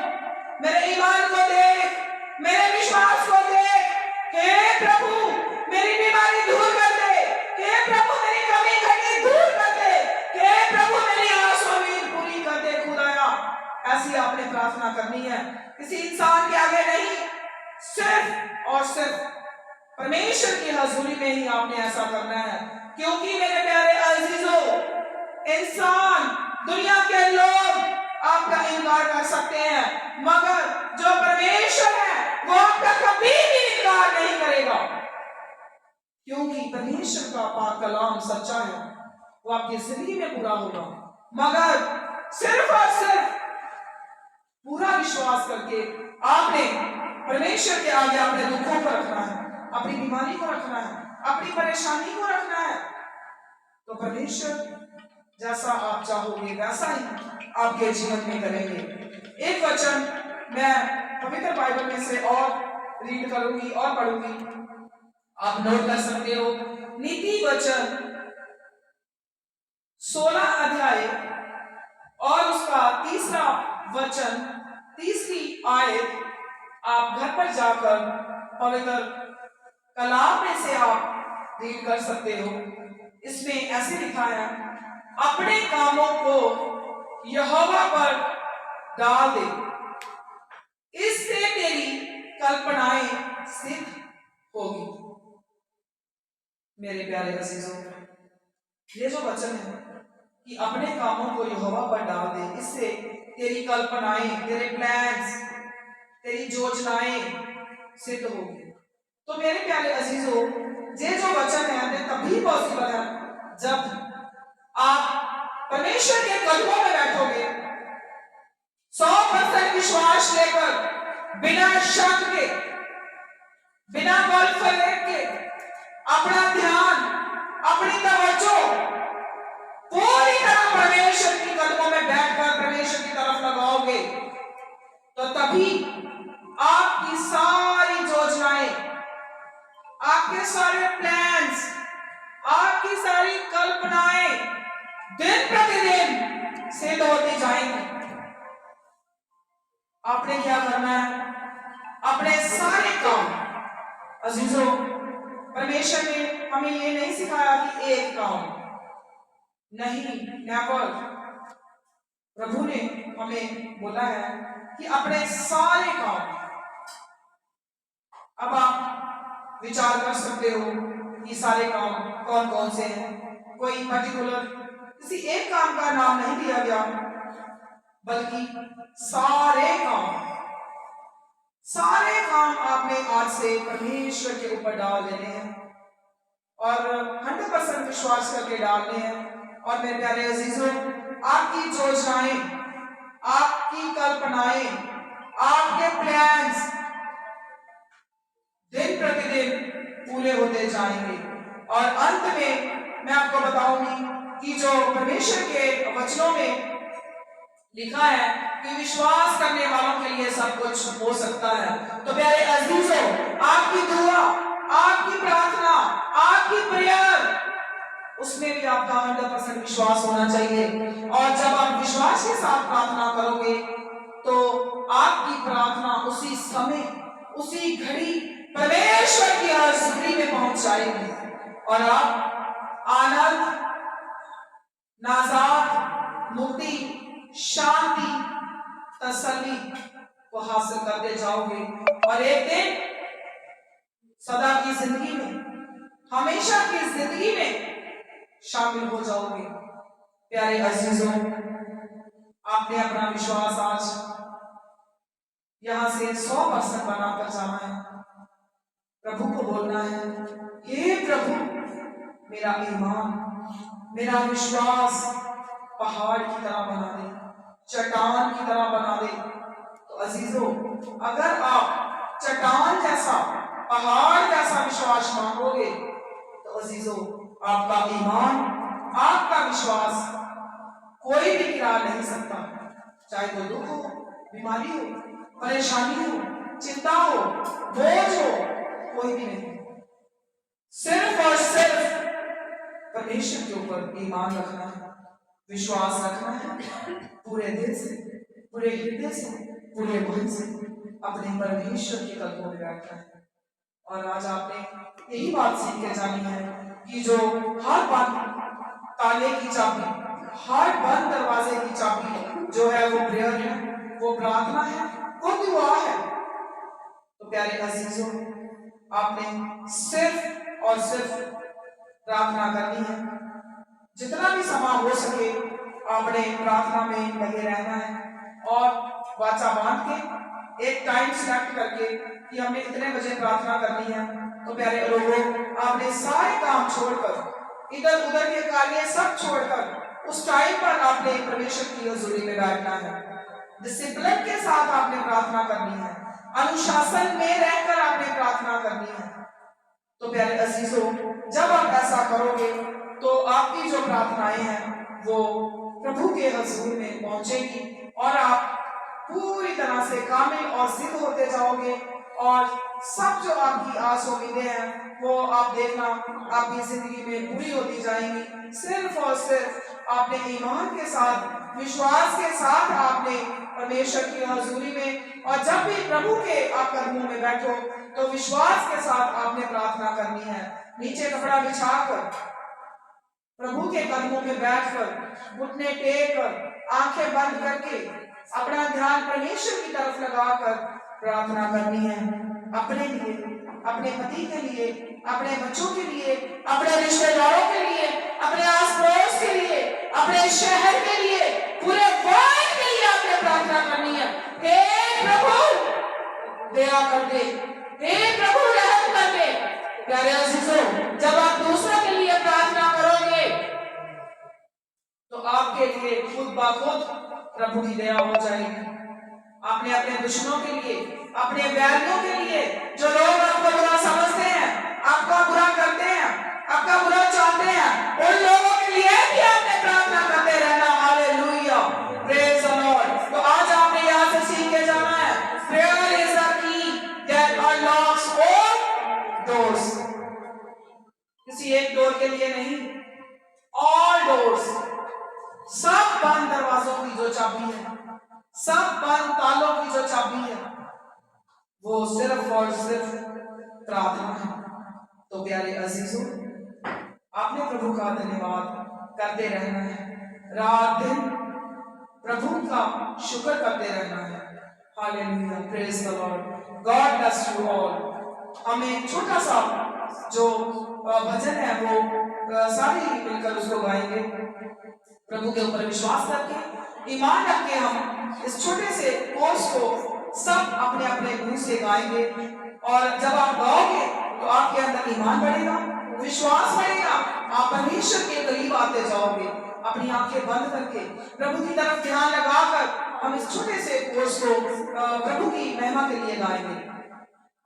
मेरे ईमान को देख, मेरे विश्वास को देख। हे प्रभु मेरी बीमारी दूर कर दे, हे प्रभु मेरी कमी घटी दूर कर दे, हे प्रभु मेरी आस उम्मीद पूरी कर दे। खुदाया, ऐसी आपने प्रार्थना करनी है, किसी इंसान के आगे नहीं, सिर्फ और सिर्फ परमेश्वर की हजूरी में ही आपने ऐसा करना है। क्योंकि मेरे प्यारे अजीजों, इंसान, दुनिया के लोग आपका इनकार कर सकते हैं, मगर जो परमेश्वर है वो आपका कभी भी इनकार नहीं करेगा। क्योंकि परमेश्वर का पाक कलाम सच्चा है, वो आपकी जिंदगी में पूरा होगा। मगर सिर्फ और सिर्फ पूरा विश्वास करके आपने परमेश्वर के आगे अपने दुखों को रखना है, अपनी बीमारी को रखना है, अपनी परेशानी को रखना है, तो परमेश्वर जैसा आप चाहोगे वैसा ही आपके जीवन में करेंगे। एक वचन मैं पवित्र बाइबल में से और रीड करूंगी और पढ़ूंगी, आप नोट कर सकते हो। नीति वचन 16 अध्याय और उसका 3रा वचन, 3री आयत आप घर पर जाकर पवित्र कलाम में से आप रीड कर सकते हो। इसमें ऐसे लिखा है, अपने कामों को यहोवा पर डाल दे, इससे तेरी कल्पनाएं सिद्ध होगी। मेरे प्यारे अजीजों, ये जो वचन है कि अपने कामों को यहोवा पर डाल दे, इससे तेरी कल्पनाएं, तेरे प्लान्स, तेरी योजनाएं सिद्ध होगी। तो मेरे प्यारे अजीजों, ये जो वचन है ये तभी पॉसिबल है जब आप परमेश्वर के कदमों में बैठोगे, 100% विश्वास लेकर, बिना शक के, बिना गलत के, अपना ध्यान, अपनी तवज्जो पूरी तरह परमेश्वर के कदमों में बैठकर परमेश्वर की तरफ लगाओगे, तो तभी आपकी सारी योजनाएं, आपके सारे प्लान्स, आपकी सारी कल्पनाएं दिन प्रतिदिन सिद्ध होती जाएंगी। आपने क्या करना है? अपने सारे काम, अजीजों, परमेश्वर ने हमें ये नहीं सिखाया कि एक काम नहीं, नेवर। प्रभु ने हमें बोला है कि अपने सारे काम। अब आप विचार कर सकते हो कि सारे काम कौन कौन से हैं। कोई पर्टिकुलर किसी एक काम का नाम नहीं दिया गया, बल्कि सारे काम आपने आज से परमेश्वर के ऊपर डाल देने हैं और 100% विश्वास करके डालने हैं। और मेरे प्यारे अजीजों, आपकी योजनाएं, आपकी कल्पनाएं, आपके प्लान्स दिन प्रतिदिन पूरे होते जाएंगे और अंत में मैं आपको बताऊंगी कि जो परमेश्वर के वचनों में लिखा है कि विश्वास करने वालों के लिए सब कुछ हो सकता है। तो प्यारे अजीजों, आपकी दुआ, आपकी प्रार्थना, आपकी प्रेयर, उसमें भी आपका 100% विश्वास होना चाहिए। और जब आप विश्वास के साथ प्रार्थना करोगे तो आपकी प्रार्थना उसी समय, उसी घड़ी परमेश्वर की हज़ूरी में पहुंच जाएगी और आप आनंद, नाजात, मुक्ति, शांति, तसल्ली को हासिल करते जाओगे और एक दिन सदा की जिंदगी में, हमेशा की जिंदगी में शामिल हो जाओगे। प्यारे अजीजों, आपने अपना विश्वास आज यहां से 100% बनाकर जाना है। प्रभु को बोलना है, हे प्रभु, मेरा ईमान, मेरा विश्वास पहाड़ की तरह बना दे, चट्टान की तरह बना दे। तो अजीजों, अगर आप चट्टान जैसा, पहाड़ जैसा विश्वास मांगोगे तो अजीजों, आपका ईमान, आपका विश्वास कोई भी गिरा नहीं सकता। चाहे वो दुख हो, बीमारी हो, परेशानी हो, चिंता हो, बोझ हो, कोई भी नहीं। सिर्फ और सिर्फ परमेश्वर के ऊपर ईमान रखना है, विश्वास रखना है, पूरे दिल से, पूरे हृदय से, पूरे मन से अपने परमेश्वर के कदमों में बैठना है। और आज आपने यही बात सीख के जानी है कि जो हर बंद ताले की चाबी, हर बंद दरवाजे की चाबी जो है वो प्रेयर है, वो प्रार्थना है, वो दुआ है। तो प्यारे अजीजों, आपने सिर्फ और सिर्फ प्रार्थना करनी है। जितना भी समय हो सके आपने प्रार्थना में लगे रहना है और वाचा बांध के एक टाइम सिलेक्ट करके कि हमने इतने बजे प्रार्थना करनी है। तो प्यारे लोगों, आपने सारे काम छोड़कर, इधर उधर के कार्य सब छोड़कर उस टाइम पर आपने परमेश्वर की हज़ूरी में बैठना है। डिसिप्लिन के साथ आपने प्रार्थना करनी है, अनुशासन में रहकर आपने प्रार्थना करनी है। तो प्यारे अजीजों, जब आप ऐसा करोगे तो आपकी जो प्रार्थनाएं हैं वो प्रभु के हज़ूर में पहुंचेगी और आप पूरी तरह से कामिल और सिद्ध होते जाओगे और सब जो आपकी आस उम्मीदें हैं वो आप देखना आपकी जिंदगी में पूरी होती जाएंगी। सिर्फ और सिर्फ आपने ईमान के साथ, विश्वास के साथ आपने परमेश्वर की हज़ूरी में, और जब भी प्रभु के आप कदमों में बैठो तो विश्वास के साथ आपने प्रार्थना करनी है। नीचे कपड़ा बिछाकर, प्रभु के कदमों में बैठकर, घुटने टेक कर, आंखें बंद करके अपना ध्यान परमेश्वर की तरफ लगाकर प्रार्थना करनी है। अपने लिए, अपने पति के लिए, अपने बच्चों के लिए, अपने रिश्तेदारों के लिए, अपने आस पड़ोस के लिए, अपने शहर के लिए, पूरे वर्ल्ड के लिए आपने प्रार्थना करनी है। हे प्रभु दया कर दे, हे प्रभु रहम कर दे। प्यारे अजीजों, जब आप दूसरों के लिए प्रार्थना करोगे तो आपके लिए खुद ब खुद प्रभु की दया हो जाएगी। आपने अपने दुश्मनों के लिए, अपने वैरियों के लिए, जो लोग आपको बुरा समझते हैं, आपका बुरा करते हैं, आपका बुरा चाहते हैं, उन लोगों के लिए भी आपने प्रार्थना करते रहना। Hallelujah, praise the Lord. तो आज आपने यहाँ से सीख के जाना है, prayer is the key that unlocks all doors. किसी एक डोर के लिए नहीं, ऑल डोर्स, सब बंद दरवाजों की जो चाबी है, सब बंद तालों की जो चाबी है, वो सिर्फ और सिर्फ प्रार्थना है। तो प्यारे अजीजों, आपने प्रभु का धन्यवाद करते रहना है, रात दिन प्रभु का शुक्र करते रहना है। Hallelujah, praise the Lord, God bless you all. हमें छोटा सा जो भजन है वो सारे मिलकर उसको गाएंगे। प्रभु के ऊपर विश्वास करके, ईमान रख के हम इस छोटे से कोर्स को सब अपने अपने मुंह से गाएंगे। और जब आप गाओगे तो आपके अंदर ईमान बढ़ेगा, विश्वास बढ़ेगा, आप परमेश्वर के करीब आते जाओगे। अपनी आंखें बंद करके प्रभु की तरफ ध्यान लगाकर हम इस छोटे से कोर्स को प्रभु की महिमा के लिए गाएंगे।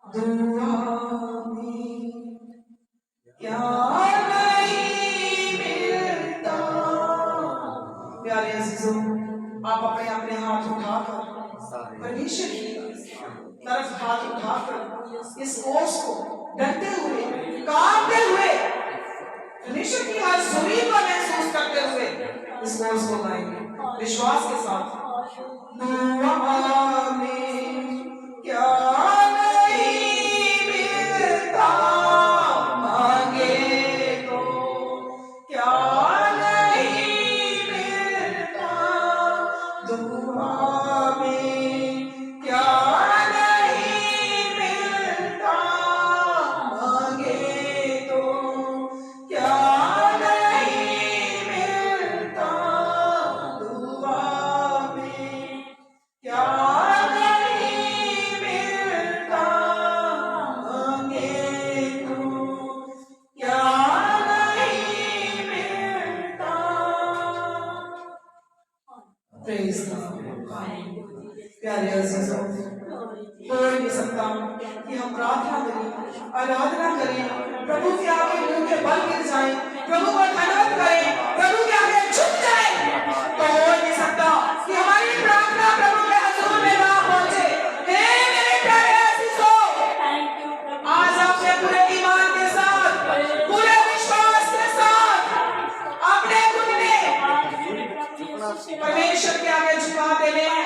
दुआ में क्या नहीं मिलता। प्यारे अजीजों, आप अपने अपने हाथ उठाकर परमेश्वर की तरफ हाथ उठाकर इस कोर्स को डरते हुए, कांपते हुए, परमेश्वर की हाज़ुरी को महसूस करते हुए इस कोर्स को गाएंगे विश्वास के साथ। दुआ में क्या नहीं मिलता, मांगे तो क्या नहीं मिलता। दुआ में क्या नहीं मिलता, मांगे तो क्या नहीं मिलता। दुआ में क्या नहीं मिलता, मांगे तो क्या नहीं मिलता। Praise God. प्यारे अजीजों, हो नहीं सकता कि हम प्रार्थना करें, आराधना करें, प्रभु के आगे मुंह के बल गिर जाएं, प्रभु को धन्यवाद करें, प्रभु के आगे झुक जाएं, तो हो नहीं सकता कि हमारी प्रार्थना प्रभु के हजूर में ना पहुंचे। हे मेरे प्यारे अजीजों, आज आपने पूरे ईमान के साथ, पूरे विश्वास के साथ अपने खुद में परमेश्वर के आगे झुका देने हैं।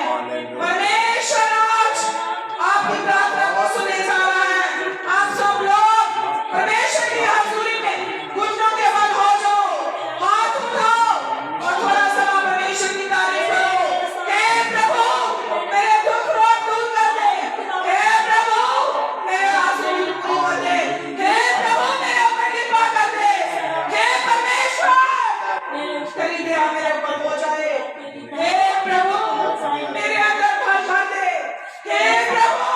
परमेश्वर आज आपकी प्रार्थना को सुने जा रहा है। आप सब लोग परमेश्वर की हाज़ुरी में घुटनों के बल हो जाओ, हाथ उठाओ और थोड़ा सा परमेश्वर की तारीफ करो। हे प्रभु, मेरे दुख रोग दूर कर दे। हे प्रभु, मेरे हाज़ुरी पूरी कर दे। हे प्रभु, मेरे ऊपर कृपा कर दे। हे परमेश्वर, तेरी दया मेरे ऊपर हो जाए। हे प्रभु, मेरे अंदर भर भर दे। हे प्रभु,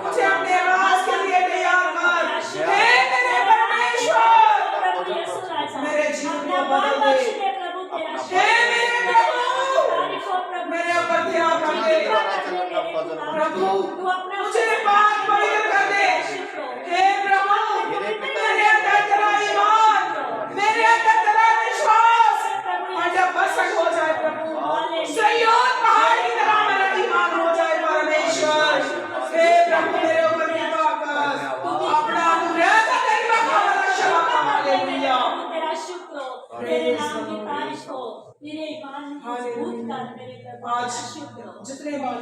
मुझे अपने राज के लिए तैयार कर। हे मेरे परमेश्वर, मेरे जीवन को बदल दे। हे मेरे प्रभु, मेरे ऊपर दया कर दे। प्रभु, मुझे पाक पवित्र कर दे। हे प्रभु, मेरे अंदर तेरा ईमान, मेरे अंदर तेरा विश्वास अडग हो जाए। प्रभु, सिय्योन पहाड़ की तरह मेरा ईमान हो जाए। परमेश्वर, हे प्रभु, मेरे ऊपर कृपा कर, अपना अनुग्रह का तेरी बखान शलाका। हालेलुया, तेरा शुक्र हो, तेरे नाम की तारीफ हो, मेरे ईमान को मजबूत कर, मेरे प्रभु आज तेरा शुक्र हो। जितने बार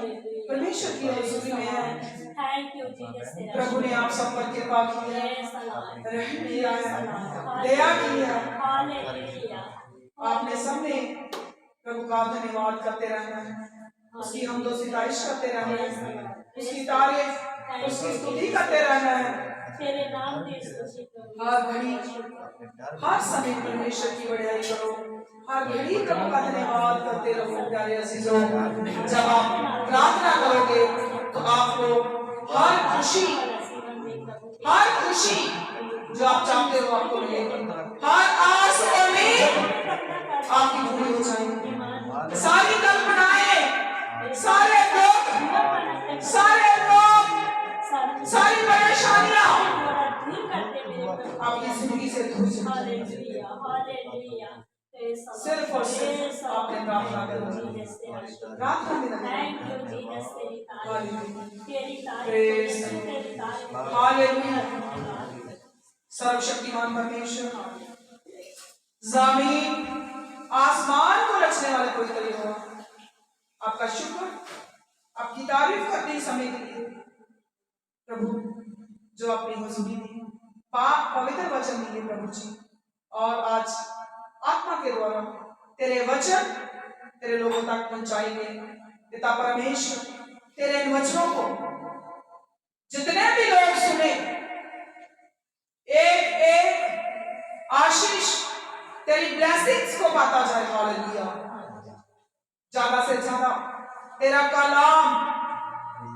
परमेश्वर की हज़ुरी में है, थैंक यू जीसस, तेरा प्रभु ने आप सब पर कृपा की है, रहम किया है, दया की है। हालेलुया। आपने सबने प्रभु का धन्यवाद करते रहना है, उसकी हमदो सितारिश करते रहना है, उसकी तारीफ, उसकी स्तुति करते रहना है। तेरे नाम की स्तुति करो। हर घड़ी, हर समय परमेश्वर की बढ़ाई करो, हर घड़ी प्रभु का धन्यवाद करते रहो। प्यारे अजीजों, जब आप प्रार्थना करोगे तो आपको हर खुशी जो आप चाहते हो आपको मिलेगी। हर आस और उम्मीद आपकी पूरी हो जाएगी। सारी कल्पनाएं, सारे दुख, सारे रोग, सारी परेशानियां आपकी जिंदगी से दूर चली जाएंगी। सिर्फ और सिर्फ आपने प्रार्थना करनी, प्रार्थना में हालेलुया। सर्वशक्तिमान परमेश्वर, ज़मीन आसमान को रचने वाले कोई तरी हो, आपका शुक्र, आपकी तारीफ करते इस समय के लिए। प्रभु, जो अपनी हज़ूरी में पाक पवित्र वचन दिए प्रभु जी, और आज आत्मा के द्वारा तेरे वचन तेरे लोगों तक पहुंचाएंगे। पिता परमेश्वर, तेरे इन वचनों को जितने भी लोग सुने, हालेलुया। ज्यादा से ज्यादा तेरा कलाम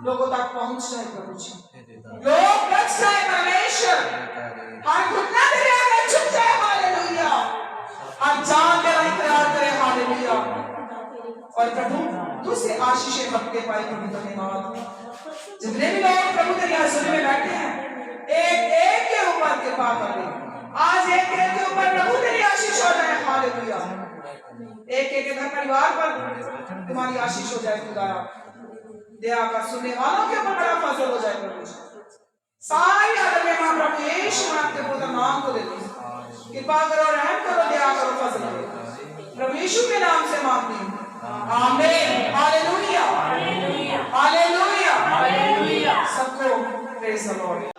लोगों तक पहुंच जाए प्रभु जी, लोग बच जाए परमेश्वर, हर घुटना तेरे आगे झुक जाए हालेलुया, हर जान तेरा इकरार करे हालेलुया। और प्रभु तुझसे आशीषें बरकते पाए प्रभु, धन्यवाद। जितने भी लोग प्रभु तेरी हजूरी में बैठे हैं, एक एक के ऊपर कृपा कर दे आज, एक एक के ऊपर प्रभु तेरी आशीष हो जाए हालेलुया। एक एक के घर परिवार पर तुम्हारी आशीष हो जाए खुदाया, दया कर सुनने वालों के ऊपर बड़ा फजल हो जाए प्रभु। सारी आदर में मां प्रभु यीशु नाम के पुत्र नाम को देते हैं, कृपा करो, रहम करो, दया करो, फजल करो, प्रभु यीशु के नाम से मांगते हैं, आमीन। Hallelujah hallelujah hallelujah. सबको प्रेज़ द लॉर्ड।